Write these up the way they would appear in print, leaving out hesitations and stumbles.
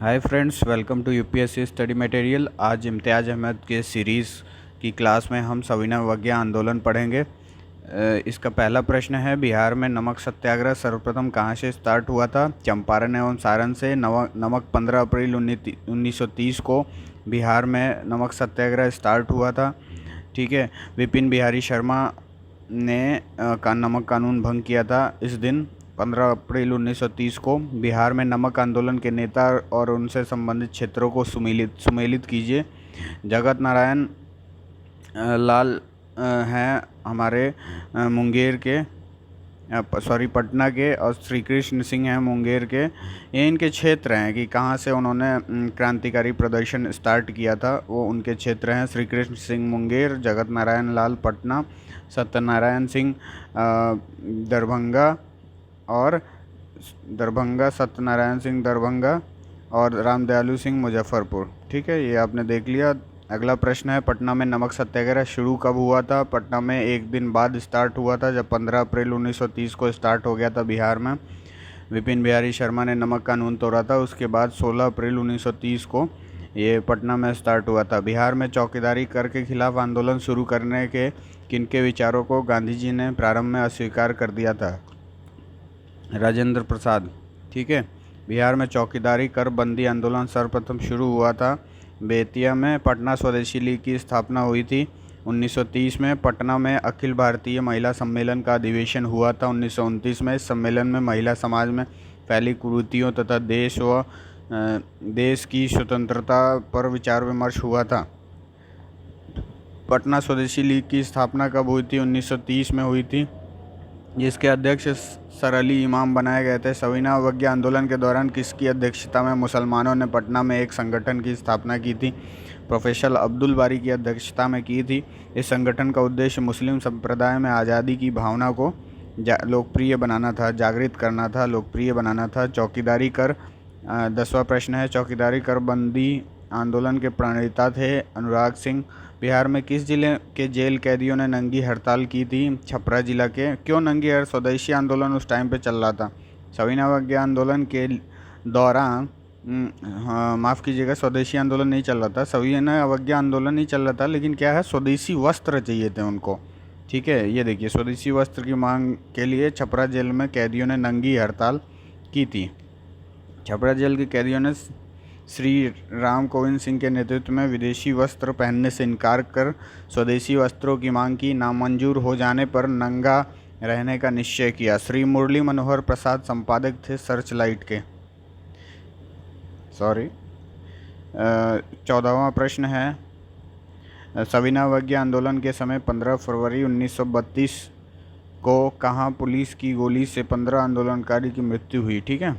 Hi friends, welcome to UPSC study material. आज इम्तियाज़ अहमद के series की क्लास में हम सविनय अवज्ञा आंदोलन पढ़ेंगे। इसका पहला प्रश्न है, बिहार में नमक सत्याग्रह सर्वप्रथम कहाँ से स्टार्ट हुआ था? चंपारण एवं सारण से। नमक 15 अप्रैल 1930 को बिहार में नमक सत्याग्रह स्टार्ट हुआ था। ठीक है। विपिन बिहारी शर्मा ने नमक कानून भंग किया था इस दिन 15 अप्रैल 1930 को। बिहार में नमक आंदोलन के नेता और उनसे संबंधित क्षेत्रों को सुमेलित कीजिए। जगत नारायण लाल हैं हमारे मुंगेर के, पटना के, और श्री कृष्ण सिंह हैं मुंगेर के। ये इनके क्षेत्र हैं कि कहाँ से उन्होंने क्रांतिकारी प्रदर्शन स्टार्ट किया था, वो उनके क्षेत्र हैं। श्री कृष्ण सिंह मुंगेर, जगत नारायण लाल पटना, सत्यनारायण सिंह दरभंगा और सत्यनारायण सिंह दरभंगा और रामदयालु सिंह मुजफ्फरपुर। ठीक है, ये आपने देख लिया। अगला प्रश्न है, पटना में नमक सत्याग्रह शुरू कब हुआ था? पटना में एक दिन बाद स्टार्ट हुआ था, जब 15 अप्रैल 1930 को स्टार्ट हो गया था बिहार में। विपिन बिहारी शर्मा ने नमक कानून तोड़ा था, उसके बाद 16 अप्रैल 1930 को ये पटना में स्टार्ट हुआ था। बिहार में चौकीदारी कर के खिलाफ आंदोलन शुरू करने के किनके विचारों को गांधी जी ने प्रारंभ में अस्वीकार कर दिया था? राजेंद्र प्रसाद। ठीक है। बिहार में चौकीदारी कर बंदी आंदोलन सर्वप्रथम शुरू हुआ था बेतिया में। पटना स्वदेशी लीग की स्थापना हुई थी 1930 में। पटना में अखिल भारतीय महिला सम्मेलन का अधिवेशन हुआ था 1929 में। इस सम्मेलन में महिला समाज में फैली कुरीतियों तथा देश की स्वतंत्रता पर विचार विमर्श हुआ था। पटना स्वदेशी लीग की स्थापना कब हुई थी? 1930 में हुई थी, जिसके अध्यक्ष सर अली इमाम बनाए गए थे। सविनय अवज्ञा आंदोलन के दौरान किसकी अध्यक्षता में मुसलमानों ने पटना में एक संगठन की स्थापना की थी? प्रोफेसर अब्दुल बारी की अध्यक्षता में की थी। इस संगठन का उद्देश्य मुस्लिम संप्रदाय में आज़ादी की भावना को लोकप्रिय बनाना था, जागृत करना था, लोकप्रिय बनाना था। चौकीदारी कर 10वां प्रश्न है, चौकीदारी कर बंदी आंदोलन के प्रणेता थे अनुराग सिंह। बिहार में किस जिले के जेल कैदियों ने नंगी हड़ताल की थी? छपरा जिला के। क्यों नंगी हड़ताल? स्वदेशी आंदोलन उस टाइम पे चल रहा था। सविनय अवज्ञा आंदोलन के दौरान हाँ, माफ़ कीजिएगा, स्वदेशी आंदोलन नहीं चल रहा था, सविनय अवज्ञा आंदोलन नहीं चल रहा था, लेकिन क्या है, स्वदेशी वस्त्र चाहिए थे उनको। ठीक है, ये देखिए, स्वदेशी वस्त्र की मांग के लिए छपरा जेल में कैदियों ने नंगी हड़ताल की थी। छपरा जेल के कैदियों ने श्री राम कोविंद सिंह के नेतृत्व में विदेशी वस्त्र पहनने से इनकार कर स्वदेशी वस्त्रों की मांग की। नामंजूर हो जाने पर नंगा रहने का निश्चय किया। श्री मुरली मनोहर प्रसाद संपादक थे सर्चलाइट के। 14वां प्रश्न है, सविनय अवज्ञा आंदोलन के समय 15 फरवरी 1932 को कहाँ पुलिस की गोली से 15 आंदोलनकारी की मृत्यु हुई? ठीक है,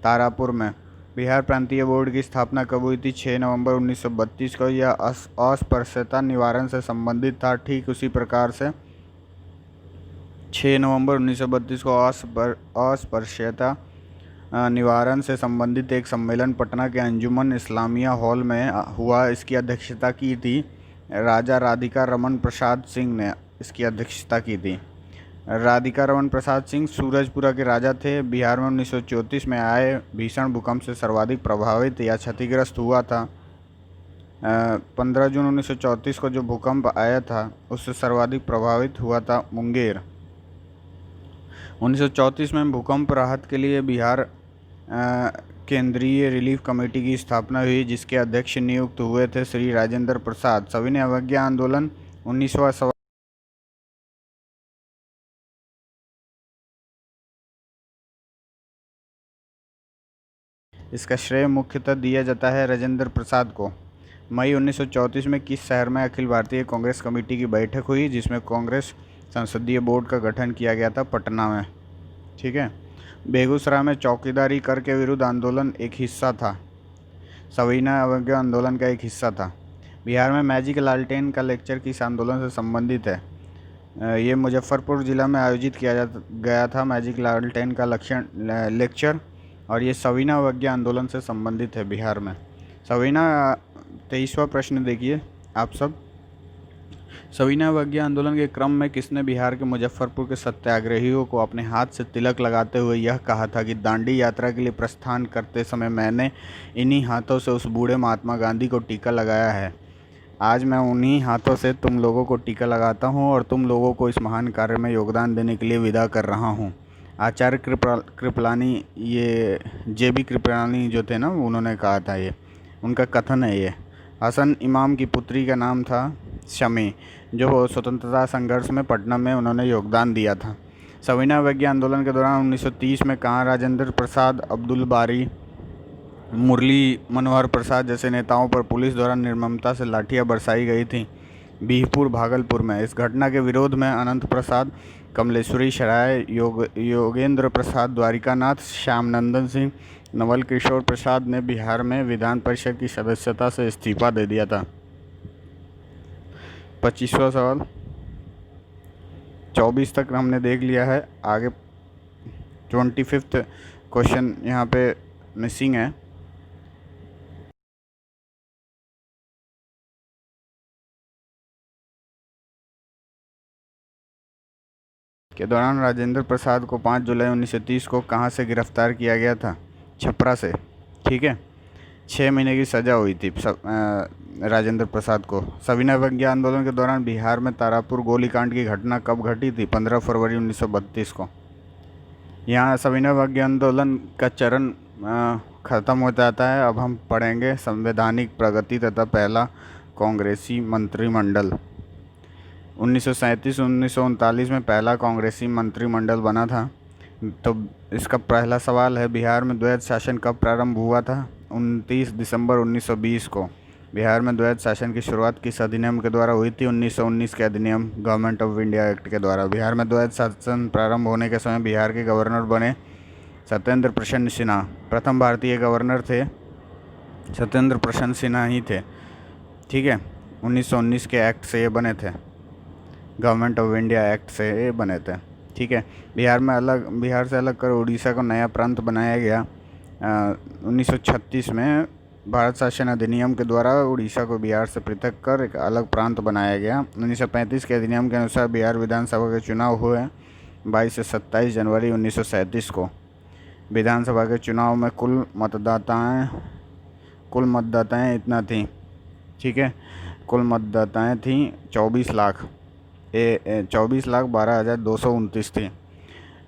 तारापुर में। बिहार प्रांतीय बोर्ड की स्थापना कब हुई थी? 6 नवंबर 1932 को। यह अस्पृश्यता निवारण से संबंधित था। ठीक उसी प्रकार से 6 नवंबर 1932 को अस्पृश्यता निवारण से संबंधित एक सम्मेलन पटना के अंजुमन इस्लामिया हॉल में हुआ। इसकी अध्यक्षता की थी राजा राधिका रमन प्रसाद सिंह ने। इसकी अध्यक्षता की थी राधिका रमन प्रसाद सिंह। सूरजपुरा के राजा थे। बिहार में 1934 में आए भीषण भूकंप से सर्वाधिक प्रभावित या क्षतिग्रस्त हुआ था। 15 जून 1934 को जो भूकंप आया था उससे सर्वाधिक प्रभावित हुआ था मुंगेर। 1934 में भूकंप राहत के लिए बिहार केंद्रीय रिलीफ कमेटी की स्थापना हुई, जिसके अध्यक्ष नियुक्त हुए थे श्री राजेंद्र प्रसाद। सविनय अवज्ञा आंदोलन 19वां इसका श्रेय मुख्यतः दिया जाता है राजेंद्र प्रसाद को। मई 1934 में किस शहर में अखिल भारतीय कांग्रेस कमेटी की बैठक हुई, जिसमें कांग्रेस संसदीय बोर्ड का गठन किया गया था? पटना में। ठीक है। बेगूसराय में चौकीदारी कर के विरुद्ध आंदोलन एक हिस्सा था, सविनय अवज्ञा आंदोलन का एक हिस्सा था। बिहार में मैजिक लालटेन का लेक्चर किस आंदोलन से संबंधित है? ये मुजफ्फरपुर जिला में आयोजित किया गया था मैजिक लालटेन का लेक्चर, और ये सविनय अवज्ञा आंदोलन से संबंधित है बिहार में। 23वां प्रश्न देखिए आप सब। सविनय अवज्ञा आंदोलन के क्रम में किसने बिहार के मुजफ्फरपुर के सत्याग्रहियों को अपने हाथ से तिलक लगाते हुए यह कहा था कि दांडी यात्रा के लिए प्रस्थान करते समय मैंने इन्हीं हाथों से उस बूढ़े महात्मा गांधी को टीका लगाया है। आज मैं उन्हीं हाथों से तुम लोगों को टीका लगाता हूँ और तुम लोगों को इस महान कार्य में योगदान देने के लिए विदा कर रहा हूँ। आचार्य कृपलानी, ये JB कृपलानी जो थे ना, उन्होंने कहा था, ये उनका कथन है। ये हसन इमाम की पुत्री का नाम था शमी, जो स्वतंत्रता संघर्ष में पटना में उन्होंने योगदान दिया था। सविनय अवज्ञा आंदोलन के दौरान 1930 में कहाँ राजेंद्र प्रसाद, अब्दुल बारी, मुरली मनोहर प्रसाद जैसे नेताओं पर पुलिस द्वारा निर्ममता से लाठियां बरसाई गई थीं? बीहपुर, भागलपुर में। इस घटना के विरोध में अनंत प्रसाद, कमलेश्वरी सराय, योगेंद्र प्रसाद, द्वारिकानाथ, श्यामनंदन सिंह, नवल किशोर प्रसाद ने बिहार में विधान परिषद की सदस्यता से इस्तीफा दे दिया था। 25वां सवाल। 24 तक हमने देख लिया है, आगे 25वां क्वेश्चन यहाँ पे मिसिंग है। के दौरान राजेंद्र प्रसाद को 5 जुलाई 1930 को कहाँ से गिरफ्तार किया गया था? छपरा से। ठीक है, 6 महीने की सज़ा हुई थी राजेंद्र प्रसाद को। सविनय अवज्ञा आंदोलन के दौरान बिहार में तारापुर गोलीकांड की घटना कब घटी थी? 15 फरवरी 1932 को। यहाँ सविनय अवज्ञा आंदोलन का चरण ख़त्म हो जाता है। अब हम पढ़ेंगे संवैधानिक प्रगति तथा पहला कांग्रेसी मंत्रिमंडल। 1937-1939 में पहला कांग्रेसी मंत्रिमंडल बना था। तो इसका पहला सवाल है, बिहार में द्वैध शासन कब प्रारंभ हुआ था? 29 दिसंबर 1920 को। बिहार में द्वैध शासन की शुरुआत किस अधिनियम के द्वारा हुई थी? 1919 के अधिनियम, गवर्नमेंट ऑफ इंडिया एक्ट के द्वारा। बिहार में द्वैध शासन प्रारंभ होने के समय बिहार के गवर्नर बने सत्येंद्र प्रसन्न सिन्हा। प्रथम भारतीय गवर्नर थे सत्येंद्र प्रसन्न सिन्हा ही थे। ठीक है, 1919 के एक्ट से ये बने थे, गवर्नमेंट ऑफ इंडिया एक्ट से ये बने थे। ठीक है, बिहार से अलग कर उड़ीसा को नया प्रांत बनाया गया। 1936 में भारत शासन अधिनियम के द्वारा उड़ीसा को बिहार से पृथक कर एक अलग प्रांत बनाया गया। 1935 के अधिनियम के अनुसार बिहार विधानसभा के चुनाव हुए 22 से 27 जनवरी 1937 को। विधानसभा के चुनाव में कुल मतदाताएँ इतना थी। ठीक है, कुल मतदाताएँ थीं 24,12,229 थी।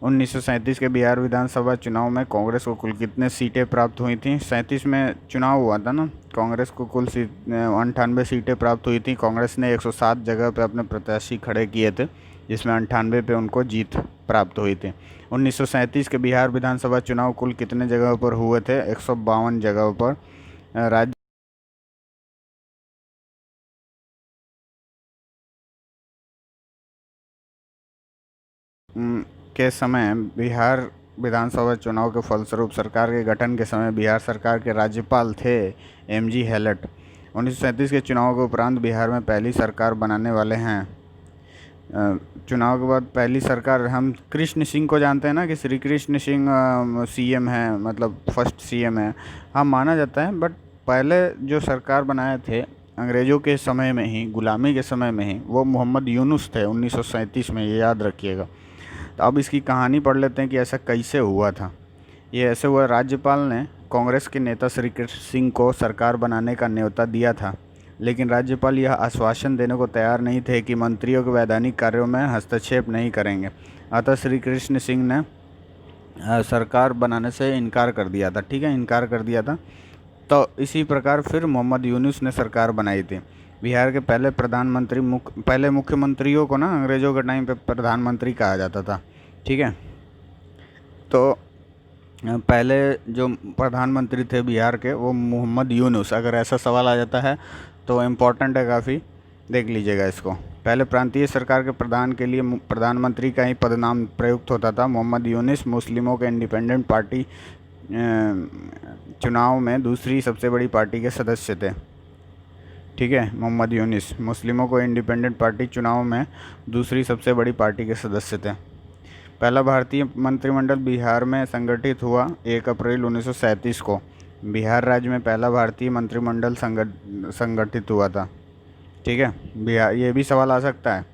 1937 के बिहार विधानसभा चुनाव में कांग्रेस को कुल कितने सीटें प्राप्त हुई थीं? 37 में चुनाव हुआ था ना, कांग्रेस को कुल 98 सीटें प्राप्त हुई थी। कांग्रेस ने 107 जगह पे अपने प्रत्याशी खड़े किए थे, जिसमें 98 पे उनको जीत प्राप्त हुई थी। 1937 के बिहार विधानसभा चुनाव कुल कितने जगह पर हुए थे? 152 जगह पर। राज्य के समय बिहार विधानसभा चुनाव के फलस्वरूप सरकार के गठन के समय बिहार सरकार के राज्यपाल थे MG हेलेट। 1937 के चुनाव के उपरांत बिहार में पहली सरकार बनाने वाले हैं। चुनाव के बाद पहली सरकार, हम कृष्ण सिंह को जानते हैं ना, कि श्री कृष्ण सिंह CM है, मतलब फर्स्ट CM है। हाँ, माना जाता है, बट पहले जो सरकार बनाए थे अंग्रेज़ों के समय में ही, गुलामी के समय में ही, वो मोहम्मद यूनुस थे 1937 में, ये याद रखिएगा। तो अब इसकी कहानी पढ़ लेते हैं कि ऐसा कैसे हुआ था। ये ऐसे हुआ, राज्यपाल ने कांग्रेस के नेता श्री कृष्ण सिंह को सरकार बनाने का न्योता दिया था, लेकिन राज्यपाल यह आश्वासन देने को तैयार नहीं थे कि मंत्रियों के वैधानिक कार्यों में हस्तक्षेप नहीं करेंगे। अतः श्री कृष्ण सिंह ने सरकार बनाने से इनकार कर दिया था। ठीक है, इनकार कर दिया था। तो इसी प्रकार फिर मोहम्मद यूनुस ने सरकार बनाई थी। बिहार के पहले मुख्यमंत्रियों को ना अंग्रेज़ों के टाइम पे प्रधानमंत्री कहा जाता था। ठीक है, तो पहले जो प्रधानमंत्री थे बिहार के, वो मोहम्मद यूनुस। अगर ऐसा सवाल आ जाता है तो इम्पोर्टेंट है काफ़ी, देख लीजिएगा इसको। पहले प्रांतीय सरकार के प्रधान के लिए प्रधानमंत्री का ही पदनाम प्रयुक्त होता था। मोहम्मद यूनुस मुस्लिमों के इंडिपेंडेंट पार्टी चुनाव में दूसरी सबसे बड़ी पार्टी के सदस्य थे। ठीक है, मोहम्मद यूनुस मुस्लिमों को इंडिपेंडेंट पार्टी चुनाव में दूसरी सबसे बड़ी पार्टी के सदस्य थे। पहला भारतीय मंत्रिमंडल बिहार में संगठित हुआ 1 अप्रैल 1937 को। बिहार राज्य में पहला भारतीय मंत्रिमंडल संगठित हुआ था। ठीक है, बिहार, ये भी सवाल आ सकता है।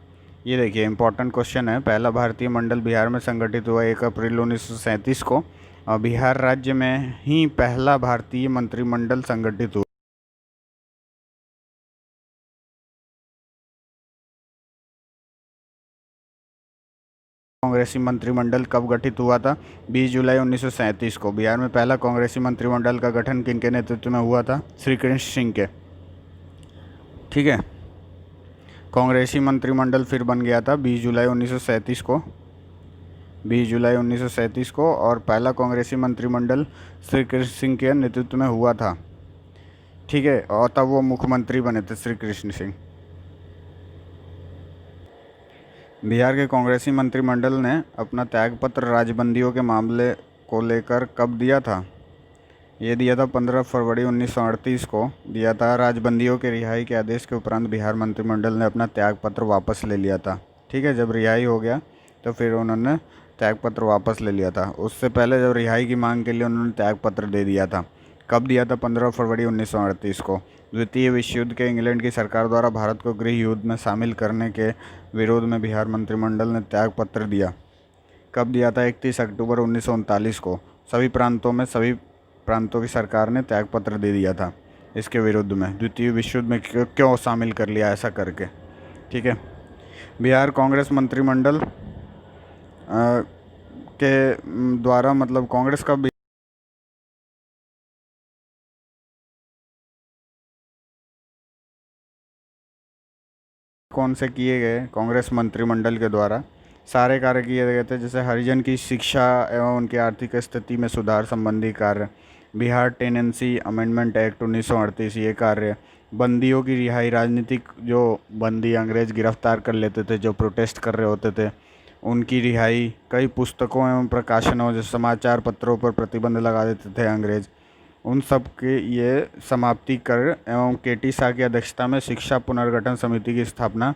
ये देखिए इंपॉर्टेंट क्वेश्चन है। पहला भारतीय मंडल बिहार में संगठित हुआ 1 अप्रैल 1937 को, और बिहार राज्य में ही पहला भारतीय मंत्रिमंडल संगठित हुआ। कांग्रेसी मंत्रिमंडल कब गठित हुआ था? 20 जुलाई 1937 को। बिहार में पहला कांग्रेसी मंत्रिमंडल का गठन किनके नेतृत्व में हुआ था? श्री कृष्ण सिंह के। ठीक है, कांग्रेसी मंत्रिमंडल फिर बन गया था 20 जुलाई 1937 को, 20 जुलाई 1937 को, और पहला कांग्रेसी मंत्रिमंडल श्री कृष्ण सिंह के नेतृत्व में हुआ था। ठीक है, और तब वो मुख्यमंत्री बने थे श्री कृष्ण सिंह। बिहार के कांग्रेसी मंत्रिमंडल ने अपना त्यागपत्र राजबंदियों के मामले को लेकर कब दिया था? ये दिया था 15 फरवरी 1938 को दिया था। राजबंदियों के रिहाई के आदेश के उपरांत बिहार मंत्रिमंडल ने अपना त्यागपत्र वापस ले लिया था। ठीक है, जब रिहाई हो गया तो फिर उन्होंने त्यागपत्र वापस ले लिया था। उससे पहले जब रिहाई की मांग के लिए उन्होंने त्यागपत्र दे दिया था। कब दिया था? 15 फरवरी 1938 को। द्वितीय विश्व युद्ध के इंग्लैंड की सरकार द्वारा भारत को गृह युद्ध में शामिल करने के विरोध में बिहार मंत्रिमंडल ने त्यागपत्र दिया। कब दिया था? 31 अक्टूबर 1939 को। सभी प्रांतों की सरकार ने त्यागपत्र दे दिया था इसके विरुद्ध में। द्वितीय विश्व युद्ध में क्यों शामिल कर लिया ऐसा करके। ठीक है, बिहार कांग्रेस मंत्रिमंडल के द्वारा, मतलब कांग्रेस का कौन से किए गए? कांग्रेस मंत्रिमंडल के द्वारा सारे कार्य किए गए थे, जैसे हरिजन की शिक्षा एवं उनकी आर्थिक स्थिति में सुधार संबंधी कार्य, बिहार टेनेंसी अमेंडमेंट एक्ट 1938 ये कार्य, बंदियों की रिहाई, राजनीतिक जो बंदी अंग्रेज गिरफ्तार कर लेते थे जो प्रोटेस्ट कर रहे होते थे उनकी रिहाई, कई पुस्तकों एवं प्रकाशनों, जो समाचार पत्रों पर प्रतिबंध लगा देते थे अंग्रेज, उन सब के ये समाप्ति कर एवं केटी शाह की अध्यक्षता में शिक्षा पुनर्गठन समिति की स्थापना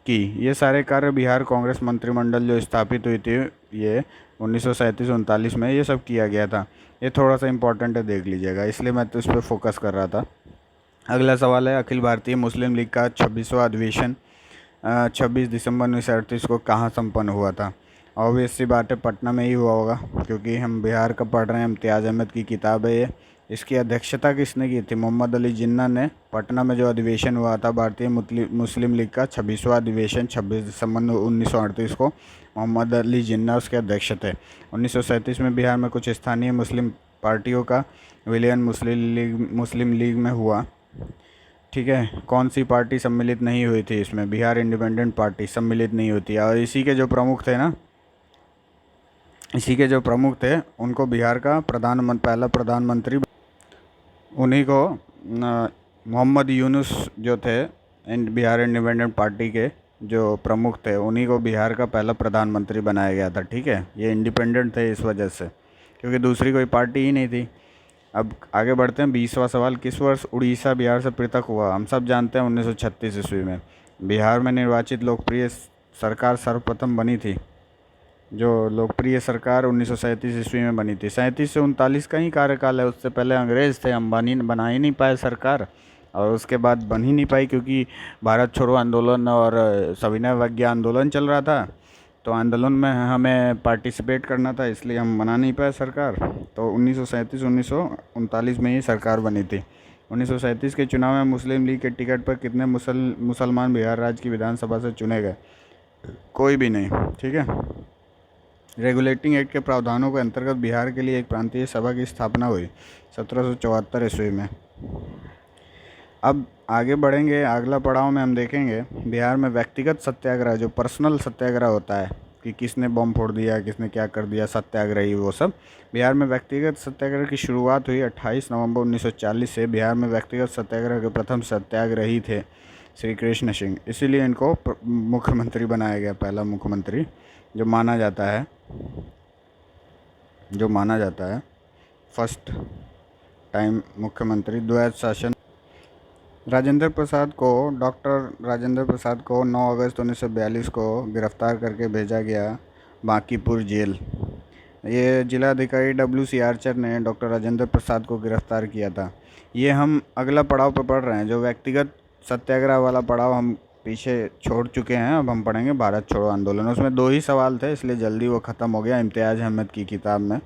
की। ये सारे कार्य बिहार कांग्रेस मंत्रिमंडल जो स्थापित हुई थी ये 1937-39 में, ये सब किया गया था। ये थोड़ा सा इंपॉर्टेंट है, देख लीजिएगा, इसलिए मैं तो इस पर फोकस कर रहा था। अगला सवाल है, अखिल भारतीय मुस्लिम लीग का 26वां अधिवेशन 26 दिसंबर 1938 को कहाँ संपन्न हुआ था? ऑब्वियस सी बात है, पटना में ही हुआ होगा, क्योंकि हम बिहार का पढ़ रहे हैं। इम्तियाज़ अहमद की किताब है ये। इसकी अध्यक्षता किसने की थी? मोहम्मद अली जिन्ना ने। पटना में जो अधिवेशन हुआ था भारतीय मुस्लिम लीग का 26वां अधिवेशन 26 दिसंबर 1938 को, मोहम्मद अली जिन्ना उसके अध्यक्ष थे। 1937 में बिहार में कुछ स्थानीय मुस्लिम पार्टियों का विलयन मुस्लिम लीग में हुआ। ठीक है, कौन सी पार्टी सम्मिलित नहीं हुई थी इसमें? बिहार इंडिपेंडेंट पार्टी सम्मिलित नहीं होती। और इसी के जो प्रमुख थे उनको बिहार का पहला प्रधानमंत्री, उन्हीं को मोहम्मद यूनुस जो थे बिहार इंडिपेंडेंट पार्टी के जो प्रमुख थे, उन्हीं को बिहार का पहला प्रधानमंत्री बनाया गया था। ठीक है, ये इंडिपेंडेंट थे इस वजह से, क्योंकि दूसरी कोई पार्टी ही नहीं थी। अब आगे बढ़ते हैं। 20वां सवाल, किस वर्ष उड़ीसा बिहार से पृथक हुआ? हम सब जानते हैं 1936 ईस्वी में बिहार में निर्वाचित लोकप्रिय सरकार सर्वप्रथम बनी थी। जो लोकप्रिय सरकार 1937 ईस्वी में बनी थी। 37 से 39 का ही कार्यकाल है, उससे पहले अंग्रेज़ थे, अंबानी बना ही नहीं पाए सरकार, और उसके बाद बन ही नहीं पाई क्योंकि भारत छोड़ो आंदोलन और सविनय अवज्ञा आंदोलन चल रहा था। तो आंदोलन में हमें पार्टिसिपेट करना था, इसलिए हम बना नहीं पाए सरकार। तो 1937-1939 में ही सरकार बनी थी। 1937 के चुनाव में मुस्लिम लीग के टिकट पर कितने मुसलमान बिहार राज्य की विधानसभा से चुने गए? कोई भी नहीं। ठीक है, रेगुलेटिंग एक्ट के प्रावधानों के अंतर्गत बिहार के लिए एक प्रांतीय सभा की स्थापना हुई 1774 ईस्वी में। अब आगे बढ़ेंगे, अगला पड़ाव में हम देखेंगे बिहार में व्यक्तिगत सत्याग्रह, जो पर्सनल सत्याग्रह होता है कि किसने बम फोड़ दिया, किसने क्या कर दिया, सत्याग्रही वो सब। बिहार में व्यक्तिगत सत्याग्रह की शुरुआत हुई 28 नवंबर 1940 से। बिहार में व्यक्तिगत सत्याग्रह के प्रथम सत्याग्रही थे श्री कृष्ण सिंह, इसीलिए इनको मुख्यमंत्री बनाया गया, पहला मुख्यमंत्री जो माना जाता है फर्स्ट टाइम मुख्यमंत्री। द्वैध शासन। डॉक्टर राजेंद्र प्रसाद को 9 अगस्त 1942 को गिरफ्तार करके भेजा गया बांकीपुर जेल। ये जिलाधिकारी WC आर्चर ने डॉक्टर राजेंद्र प्रसाद को गिरफ्तार किया था। ये हम अगला पड़ाव पर पढ़ रहे हैं, जो व्यक्तिगत सत्याग्रह वाला पड़ाव हम पीछे छोड़ चुके हैं, अब हम पढ़ेंगे भारत छोड़ो आंदोलन। उसमें 2 ही सवाल थे, इसलिए जल्दी वो ख़त्म हो गया इम्तियाज़ अहमद की किताब में।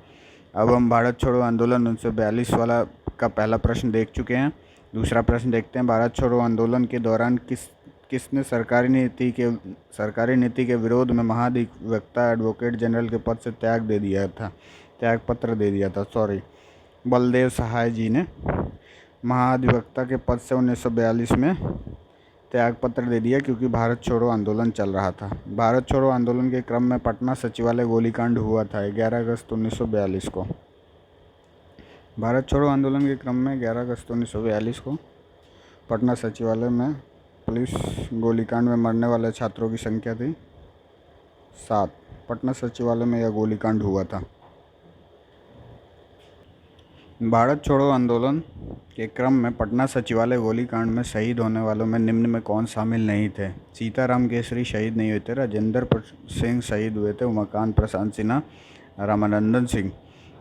अब हम भारत छोड़ो आंदोलन 1942 वाला का पहला प्रश्न देख चुके हैं। दूसरा प्रश्न देखते हैं, भारत छोड़ो आंदोलन के दौरान किसने सरकारी नीति के विरोध में महाधिवक्ता एडवोकेट जनरल के पद से त्याग पत्र दे दिया था, सॉरी, बलदेव सहाय जी ने महाधिवक्ता के पद से 1942 में त्याग पत्र दे दिया, क्योंकि भारत छोड़ो आंदोलन चल रहा था। भारत छोड़ो आंदोलन के क्रम में पटना सचिवालय गोलीकांड हुआ था 11 अगस्त 1942 को। भारत छोड़ो आंदोलन के क्रम में 11 अगस्त 1942 को पटना सचिवालय में पुलिस गोलीकांड में मरने वाले छात्रों की संख्या थी 7। पटना सचिवालय में यह गोलीकांड हुआ था। भारत छोड़ो आंदोलन के क्रम में पटना सचिवालय गोलीकांड में शहीद होने वालों में निम्न में कौन शामिल नहीं थे? सीताराम केसरी शहीद नहीं हुए थे, राजेंद्र सिंह शहीद हुए थे, उमाकांत प्रसाद सिन्हा, रामानंदन सिंह।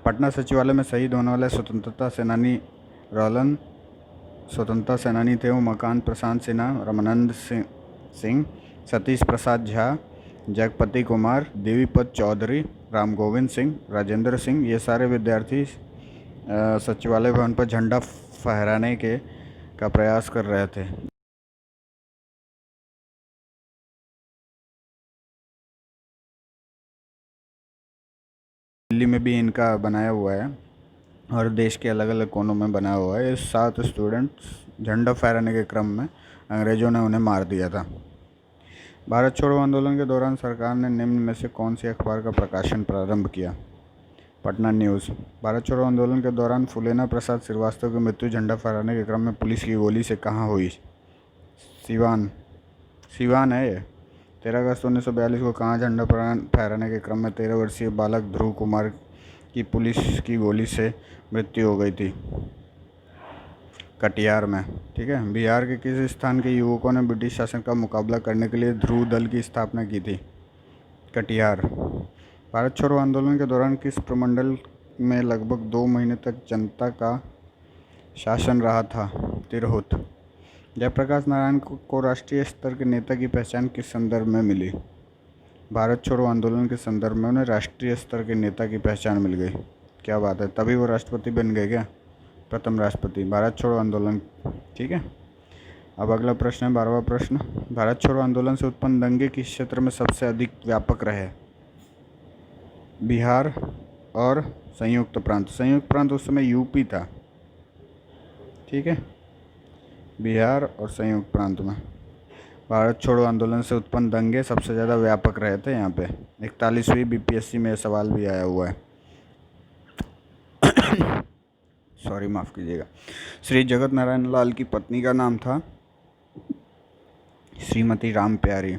पटना सचिवालय में शहीद होने वाले स्वतंत्रता सेनानी थे उमाकांत प्रसाद सिन्हा, रामानंद सिंह, सतीश प्रसाद झा, जगपति कुमार, देवीपत चौधरी, राम गोविंद सिंह, राजेंद्र सिंह। ये सारे विद्यार्थी सचिवालय भवन पर झंडा फहराने का प्रयास कर रहे थे। दिल्ली में भी इनका बनाया हुआ है और देश के अलग अलग कोनों में बना हुआ है। ये 7 स्टूडेंट्स झंडा फहराने के क्रम में अंग्रेज़ों ने उन्हें मार दिया था। भारत छोड़ो आंदोलन के दौरान सरकार ने निम्न में से कौन सी अखबार का प्रकाशन प्रारंभ किया? पटना न्यूज़। भारत छोड़ो आंदोलन के दौरान फूलेना प्रसाद श्रीवास्तव की मृत्यु झंडा फहराने के क्रम में पुलिस की गोली से कहाँ हुई? सिवान है ये। 13 अगस्त 1942 को कहाँ झंडा फहराने के क्रम में 13 वर्षीय बालक ध्रुव कुमार की पुलिस की गोली से मृत्यु हो गई थी? कटिहार में। ठीक है। बिहार के किस स्थान के युवकों ने ब्रिटिश शासन का मुकाबला करने के लिए ध्रुव दल की स्थापना की थी? कटिहार। भारत छोड़ो आंदोलन के दौरान किस प्रमंडल में लगभग 2 महीने तक जनता का शासन रहा था? तिरहुत। जयप्रकाश नारायण को राष्ट्रीय स्तर के नेता की पहचान किस संदर्भ में मिली? भारत छोड़ो आंदोलन के संदर्भ में उन्हें राष्ट्रीय स्तर के नेता की पहचान मिल गई। क्या बात है, तभी वो राष्ट्रपति बन गए क्या? प्रथम राष्ट्रपति। भारत छोड़ो आंदोलन। ठीक है। अब अगला प्रश्न है 12वां प्रश्न। भारत छोड़ो आंदोलन से उत्पन्न दंगे किस क्षेत्र में सबसे अधिक व्यापक रहे? बिहार और संयुक्त प्रांत। संयुक्त प्रांत उस समय यूपी था। ठीक है। बिहार और संयुक्त प्रांत में भारत छोड़ो आंदोलन से उत्पन्न दंगे सबसे ज़्यादा व्यापक रहे थे। यहाँ पे 41वीं बीपीएससी में सवाल भी आया हुआ है। सॉरी, माफ़ कीजिएगा। श्री जगत नारायण लाल की पत्नी का नाम था श्रीमती राम प्यारी।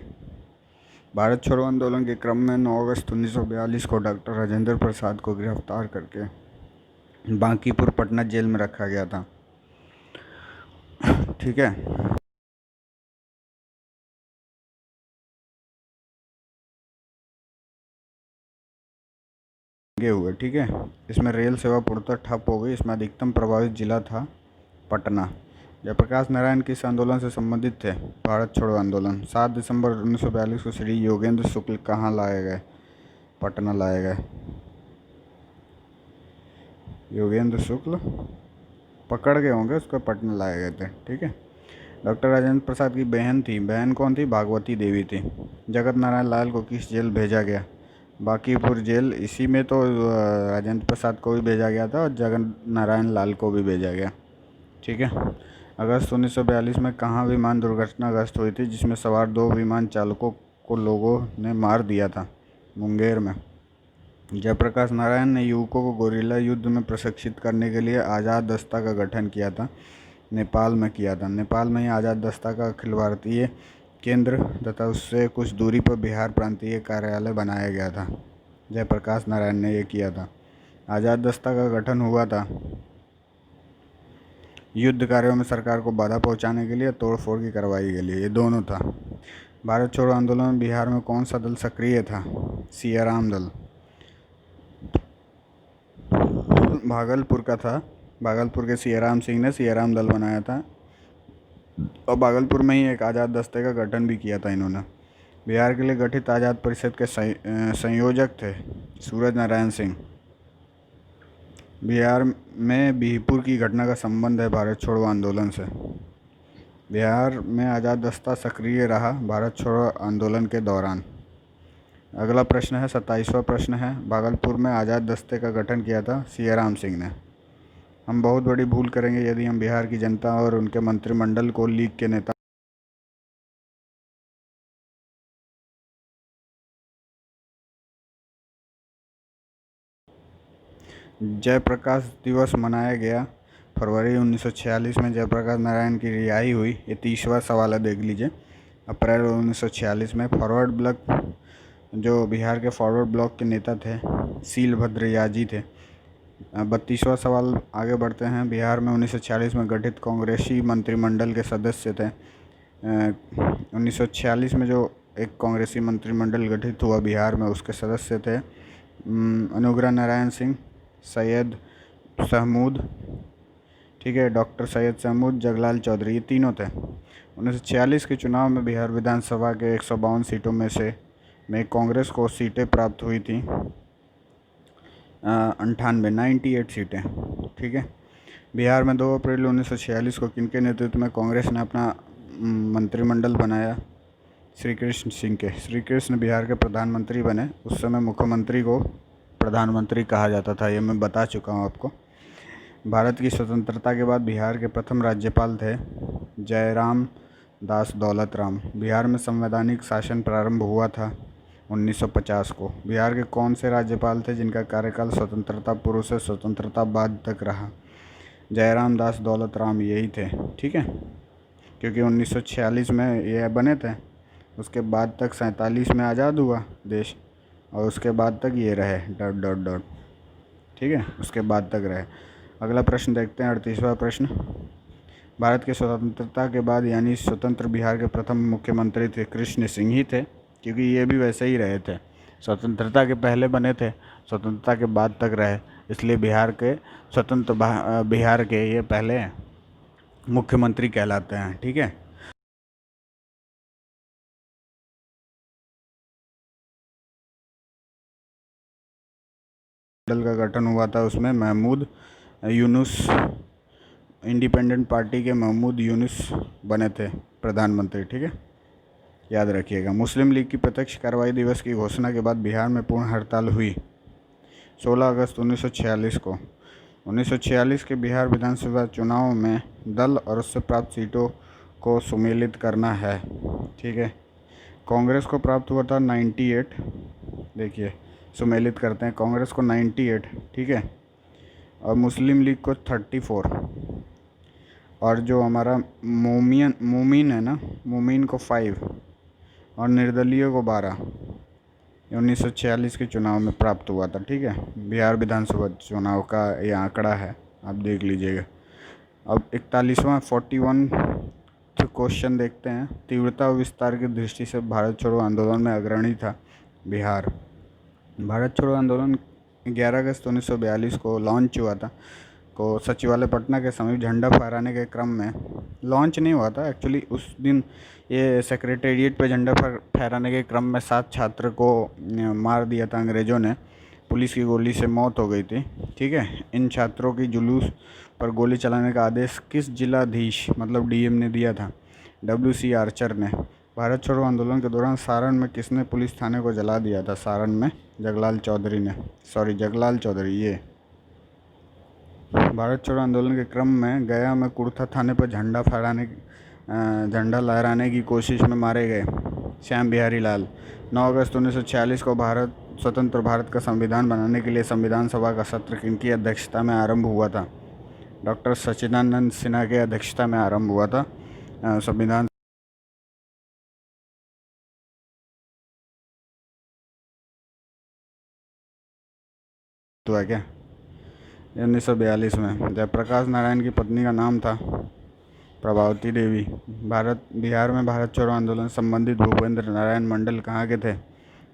भारत छोड़ो आंदोलन के क्रम में 9 अगस्त 1942 को डॉक्टर राजेंद्र प्रसाद को गिरफ्तार करके बांकीपुर पटना जेल में रखा गया था। ठीक है। हुए। ठीक है। इसमें रेल सेवा पूर्णतः ठप हो गई। इसमें अधिकतम प्रभावित जिला था पटना। जयप्रकाश नारायण किस आंदोलन से संबंधित थे? भारत छोड़ो आंदोलन। 7 दिसंबर 1942 को श्री योगेंद्र शुक्ल कहाँ लाए गए? पटना लाए गए। योगेंद्र शुक्ल पकड़ गए होंगे, उसको पटना लाए गए थे। ठीक है। डॉक्टर राजेंद्र प्रसाद की बहन थी। बहन कौन थी? भागवती देवी थी। जगत नारायण लाल को किस जेल भेजा गया? बांकीपुर जेल। इसी में तो राजेंद्र प्रसाद को भी भेजा गया था और जगत नारायण लाल को भी भेजा गया। ठीक है। अगस्त 1942 में कहाँ विमान दुर्घटनाग्रस्त हुई थी जिसमें सवार 2 विमान चालकों को लोगों ने मार दिया था? मुंगेर में। जयप्रकाश नारायण ने युवकों को गोरिल्ला युद्ध में प्रशिक्षित करने के लिए आज़ाद दस्ता का गठन किया था। नेपाल में किया था। नेपाल में ही आज़ाद दस्ता का अखिल भारतीय केंद्र तथा उससे कुछ दूरी पर बिहार प्रांतीय कार्यालय बनाया गया था। जयप्रकाश नारायण ने यह किया था। आज़ाद दस्ता का गठन हुआ था युद्ध कार्यों में सरकार को बाधा पहुंचाने के लिए, तोड़फोड़ की कार्रवाई के लिए। ये दोनों था। भारत छोड़ो आंदोलन में बिहार में कौन सा दल सक्रिय था? सियाराम दल। भागलपुर का था। भागलपुर के सियाराम सिंह ने सियाराम दल बनाया था। और भागलपुर में ही एक आज़ाद दस्ते का गठन भी किया था इन्होंने। बिहार के लिए गठित आज़ाद परिषद के संयोजक थे सूरज नारायण सिंह। बिहार में बिहपुर की घटना का संबंध है भारत छोड़ो आंदोलन से। बिहार में आज़ाद दस्ता सक्रिय रहा भारत छोड़ो आंदोलन के दौरान। अगला प्रश्न है 27वां प्रश्न है, भागलपुर में आज़ाद दस्ते का गठन किया था सियाराम सिंह ने। हम बहुत बड़ी भूल करेंगे यदि हम बिहार की जनता और उनके मंत्रिमंडल को लीग के नेता जयप्रकाश दिवस मनाया गया फरवरी 1946 में। जयप्रकाश नारायण की रिहाई हुई। ये 30वां सवाल है, देख लीजिए। अप्रैल 1946 में फॉरवर्ड ब्लॉक, जो बिहार के फॉरवर्ड ब्लॉक के नेता थे सीलभद्र याजी थे। 32वां सवाल आगे बढ़ते हैं। बिहार में 1946 में गठित कांग्रेसी मंत्रिमंडल के सदस्य थे। 1946 में जो एक कांग्रेसी मंत्रिमंडल गठित हुआ बिहार में, उसके सदस्य थे अनुग्रह नारायण सिंह, सैयद सहमूद, ठीक है, डॉक्टर सैयद सहमूद, जगलाल चौधरी, ये तीनों थे। 1946 के चुनाव में बिहार विधानसभा के 152 सीटों में कांग्रेस को सीटें प्राप्त हुई थी 98 सीटें, ठीक है। बिहार में 2 अप्रैल 1946 को किनके नेतृत्व में कांग्रेस ने अपना मंत्रिमंडल बनाया? श्री कृष्ण सिंह के। श्री कृष्ण बिहार के प्रधानमंत्री बने। उस समय मुख्यमंत्री को प्रधानमंत्री कहा जाता था, ये मैं बता चुका हूँ आपको। भारत की स्वतंत्रता के बाद बिहार के प्रथम राज्यपाल थे जयराम दास दौलत राम। बिहार में संवैधानिक शासन प्रारंभ हुआ था 1950 को। बिहार के कौन से राज्यपाल थे जिनका कार्यकाल स्वतंत्रता पूर्व से स्वतंत्रता बाद तक रहा? जयराम दास दौलत राम यही थे, ठीक है, क्योंकि 1946 में ये बने थे। उसके बाद तक 47 में आज़ाद हुआ देश, और उसके बाद तक ये रहे डॉट डॉट डॉट, ठीक है, उसके बाद तक रहे। अगला प्रश्न देखते हैं, 38वां प्रश्न। भारत की स्वतंत्रता के बाद यानी स्वतंत्र बिहार के प्रथम मुख्यमंत्री थे कृष्ण सिंह ही थे, क्योंकि ये भी वैसे ही रहे थे। स्वतंत्रता के पहले बने थे, स्वतंत्रता के बाद तक रहे, इसलिए बिहार के स्वतंत्र बिहार के ये पहले मुख्यमंत्री कहलाते हैं, ठीक है। दल का गठन हुआ था, उसमें महमूद यूनुस, इंडिपेंडेंट पार्टी के महमूद यूनुस बने थे प्रधानमंत्री, ठीक है, याद रखिएगा। मुस्लिम लीग की प्रत्यक्ष कार्रवाई दिवस की घोषणा के बाद बिहार में पूर्ण हड़ताल हुई 16 अगस्त 1946 को। 1946 के बिहार विधानसभा चुनाव में दल और उससे प्राप्त सीटों को सुमेलित करना है, ठीक है। कांग्रेस को प्राप्त हुआ था 98, देखिए सुमेलित करते हैं, कांग्रेस को 98, ठीक है, और मुस्लिम लीग को 34, और जो हमारा मोमीन है ना, मोमीन को 5 और निर्दलीय को 12। 1946 के चुनाव में प्राप्त हुआ था, ठीक है। बिहार विधानसभा चुनाव का ये आंकड़ा है, आप देख लीजिएगा। अब 41वां 41 क्वेश्चन देखते हैं। तीव्रता और विस्तार की दृष्टि से भारत छोड़ो आंदोलन में अग्रणी था बिहार। भारत छोड़ो आंदोलन 11 अगस्त 1942 को लॉन्च हुआ था, को सचिवालय पटना के समीप झंडा फहराने के क्रम में लॉन्च नहीं हुआ था एक्चुअली। उस दिन ये सेक्रेटेरिएट पे झंडा फहराने के क्रम में 7 छात्र को मार दिया था अंग्रेज़ों ने, पुलिस की गोली से मौत हो गई थी, ठीक है। इन छात्रों की जुलूस पर गोली चलाने का आदेश किस जिलाधीश मतलब डीएम ने दिया था? WC आर्चर ने। भारत छोड़ो आंदोलन के दौरान सारण में किसने पुलिस थाने को जला दिया था? सारण में जगलाल चौधरी ने, जगलाल चौधरी। ये भारत छोड़ो आंदोलन के क्रम में गया में कुर्था थाने पर झंडा लहराने की कोशिश में मारे गए श्याम बिहारी लाल। 9 अगस्त 1946 को स्वतंत्र भारत का संविधान बनाने के लिए संविधान सभा का सत्र किनकी अध्यक्षता में आरंभ हुआ था? डॉक्टर सच्चिदानंद सिन्हा की अध्यक्षता में आरंभ हुआ था संविधान हुआ क्या 1942 में। जयप्रकाश नारायण की पत्नी का नाम था प्रभावती देवी। बिहार में भारत छोड़ो आंदोलन संबंधित भूपेंद्र नारायण मंडल कहाँ के थे?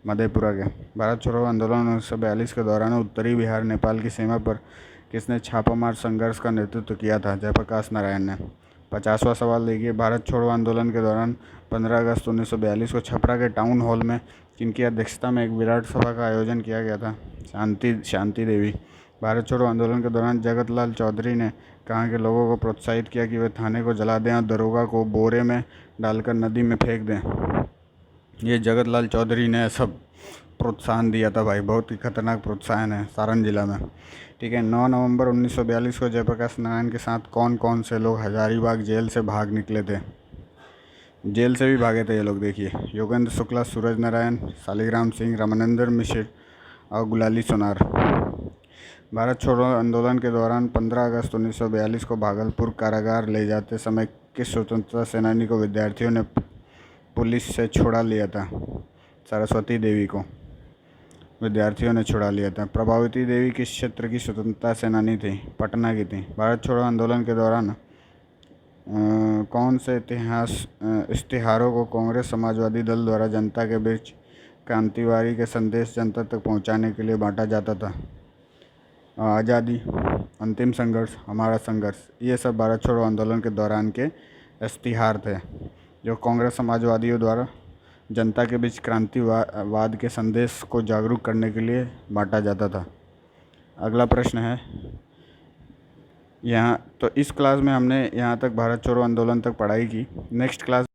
मधेपुरा के। भारत छोड़ो आंदोलन 1942 के दौरान उत्तरी बिहार नेपाल की सीमा पर किसने छापामार संघर्ष का नेतृत्व किया था? जयप्रकाश नारायण ने। 50वां सवाल देखिए, भारत छोड़ो आंदोलन के दौरान 15 अगस्त 1942 को छपरा के टाउन हॉल में किनकी अध्यक्षता में एक विराट सभा का आयोजन किया गया था? शांति देवी। भारत छोड़ो आंदोलन के दौरान जगत लाल चौधरी ने कहाँ के लोगों को प्रोत्साहित किया कि वे थाने को जला दें और दरोगा को बोरे में डालकर नदी में फेंक दें? ये जगत लाल चौधरी ने सब प्रोत्साहन दिया था भाई, बहुत ही खतरनाक प्रोत्साहन है सारण जिला में। ठीक है। 9 नवंबर 1942 को जयप्रकाश नारायण के साथ कौन कौन से लोग हजारीबाग जेल से भाग निकले थे? जेल से भी भागे थे ये लोग, देखिए, योगेंद्र शुक्ला, सूरज नारायण, शालिग्राम सिंह, रामानंदर मिश्र और गुलाली सोनार। भारत छोड़ो आंदोलन के दौरान 15 अगस्त 1942 को भागलपुर कारागार ले जाते समय किस स्वतंत्रता सेनानी को विद्यार्थियों ने पुलिस से छुड़ा लिया था? सरस्वती देवी को विद्यार्थियों ने छुड़ा लिया था। प्रभावती देवी किस क्षेत्र की स्वतंत्रता सेनानी थी? पटना की थी। भारत छोड़ो आंदोलन के दौरान कौन से इश्तिहारों को कांग्रेस समाजवादी दल द्वारा जनता के बीच क्रांतिवारी के संदेश जनता तक पहुंचाने के लिए बांटा जाता था? आज़ादी, अंतिम संघर्ष, हमारा संघर्ष। ये सब भारत छोड़ो आंदोलन के दौरान के इश्तिहार थे जो कांग्रेस समाजवादियों द्वारा जनता के बीच क्रांतिवाद के संदेश को जागरूक करने के लिए बांटा जाता था। अगला प्रश्न है यहाँ, तो इस क्लास में हमने यहाँ तक भारत छोड़ो आंदोलन तक पढ़ाई की। नेक्स्ट क्लास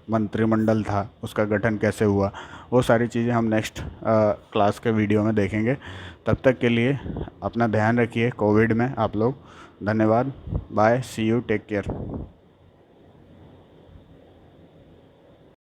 मंत्रिमंडल था, उसका गठन कैसे हुआ, वो सारी चीज़ें हम नेक्स्ट क्लास के वीडियो में देखेंगे। तब तक के लिए अपना ध्यान रखिए कोविड में आप लोग। धन्यवाद। Bye, see you, take care.